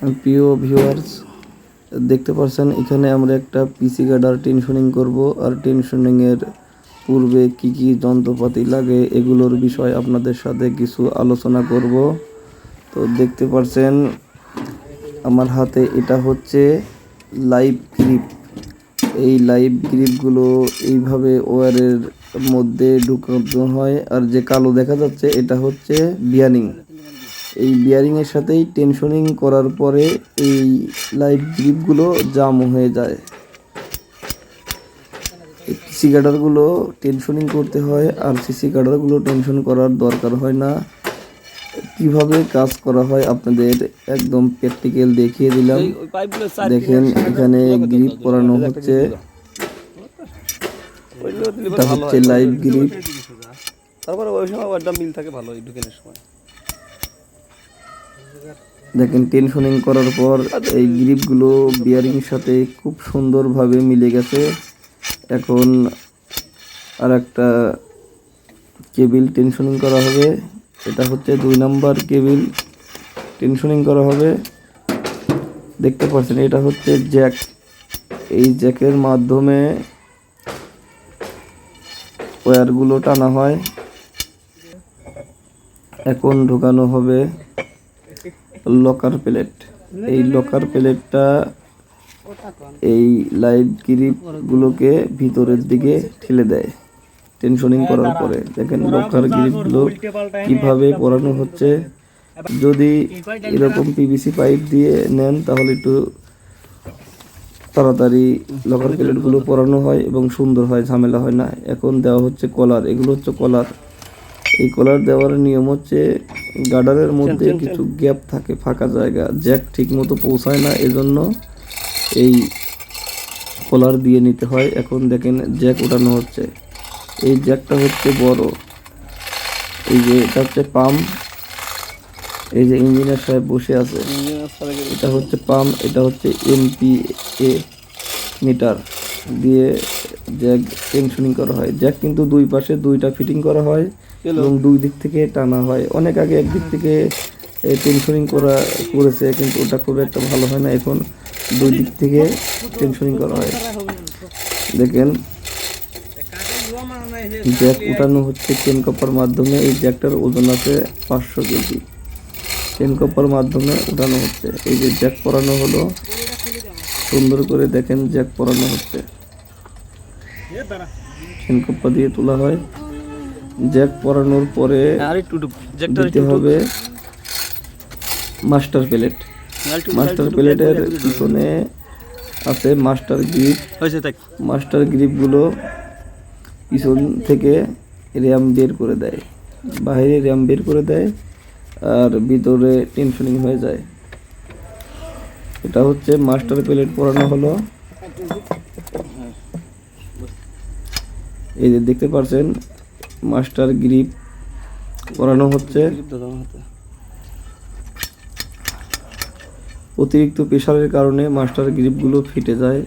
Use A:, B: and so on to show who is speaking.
A: প্রিয় ভিউয়ার্স, দেখতে পাচ্ছেন এখানে আমরা একটা পিসি গার্ডার টেনশনিং করব। আর টেনশনিংয়ের পূর্বে কি কি যন্ত্রপাতি লাগে এগুলোর বিষয় আপনাদের সাথে কিছু আলোচনা করব। তো দেখতে পাচ্ছেন আমার হাতে এটা হচ্ছে লাইভ গ্রিপ। এই লাইভ গ্রিপগুলো এইভাবে ওয়্যারের মধ্যে ঢুকানো হয়। আর যে কালো দেখা যাচ্ছে এটা হচ্ছে বিয়ারিং। এই বিয়ারিংয়ের সাথেই টেনশনিং করার পরে এই লাইভ গ্রিপগুলো জাম হয়ে যায়। সিসি গার্ডারগুলো টেনশনিং করতে হয়, আর সিসি গার্ডারগুলো টেনশন করার দরকার হয় না। কিভাবে কাজ করা হয় আপনাদের একদম প্র্যাকটিক্যাল দেখিয়ে দিলাম। দেখেন এখানে গ্রিপ পরানো হচ্ছে, এটা হচ্ছে লাইভ গ্রিপ।
B: তারপরে ওই সময় ওটা মিল থাকে ভালো ঢুকেনের সময়।
A: দেখেন টেনশনিং করার পর এই গ্রিপগুলো বিয়ারিংয়ের সাথে খুব সুন্দরভাবে মিলে গেছে। এখন আর একটা কেবিল টেনশনিং করা হবে। এটা হচ্ছে 2 নাম্বার কেবিল টেনশনিং করা হবে। দেখতে পাচ্ছেন এটা হচ্ছে জ্যাক। এই জ্যাকের মাধ্যমে ওয়্যারগুলো টানা হয়। এখন ঢোকানো হবে লকার প্লেট। এই লকার প্লেটটা এই লাইভ গ্রিপগুলোকে ভিতরের দিকে ঠেলে দেয় টেনশনিং করার পরে। দেখেন লকার গ্রিপগুলো কিভাবে পরানো হচ্ছে। যদি এরকম পিভিসি পাইপ দিয়ে নেন তাহলে একটু তাড়াতাড়ি লকার প্লেটগুলো পরানো হয় এবং সুন্দর হয়, ঝামেলা হয় না। এখন দেওয়া হচ্ছে কলার। এগুলো হচ্ছে কলার। এই কলার দেওয়ার নিয়ম হচ্ছে গার্ডারের মধ্যে কিছু গ্যাপ থাকে, ফাঁকা জায়গা, জ্যাক ঠিক মতো পৌঁছায় না, এজন্য এই কলার দিয়ে নিতে হয়। এখন দেখেন জ্যাক ওঠানো হচ্ছে। এই জ্যাকটা হচ্ছে বড়। এই যে এটা হচ্ছে পাম্প। এই যে ইঞ্জিনিয়ার সাহেব বসে আছে, এটা হচ্ছে পাম্প। এটা হচ্ছে এমপিএ মিটার দিয়ে জ্যাক টেনশনিং করা হয়। জ্যাক কিন্তু দুই পাশে দুইটা ফিটিং করা হয় এবং দুই দিক থেকে টানা হয়। অনেক আগে একদিক থেকে টেনশনিং করেছে, কিন্তু ওটা খুব একটা ভালো হয় না। এখন দুই দিক থেকে টেনশনিং করা হয়। দেখেন জ্যাক উঠানো হচ্ছে চেন কপার মাধ্যমে। এই জ্যাকটার ওজন আছে 500 কেজি। চেন কপার মাধ্যমে উঠানো হচ্ছে। এই যে জ্যাক পরানো হলো সুন্দর করে, দেখেন জ্যাক পরানো হচ্ছে। চেন কপার দিয়ে তোলা হয়। জ্যাক পরানোর পরে দিতে হবে মাস্টার প্লেট। মাস্টার প্লেটের পিছনে আছে মাস্টার গ্রিপ। মাস্টার গ্রিপগুলো পিছন থেকে র্যাম বের করে দেয়, বাইরে র্যাম বের করে দেয়, আর ভিতরে টেনশনিং হয়ে যায়। এটা হচ্ছে মাস্টার প্লেট পরানো হলো। এই যে দেখতে পাচ্ছেন মাস্টার গ্রিপ পরানো হচ্ছে। অতিরিক্ত প্রেসারের কারণে মাস্টার গ্রিপগুলো ফেটে যায়।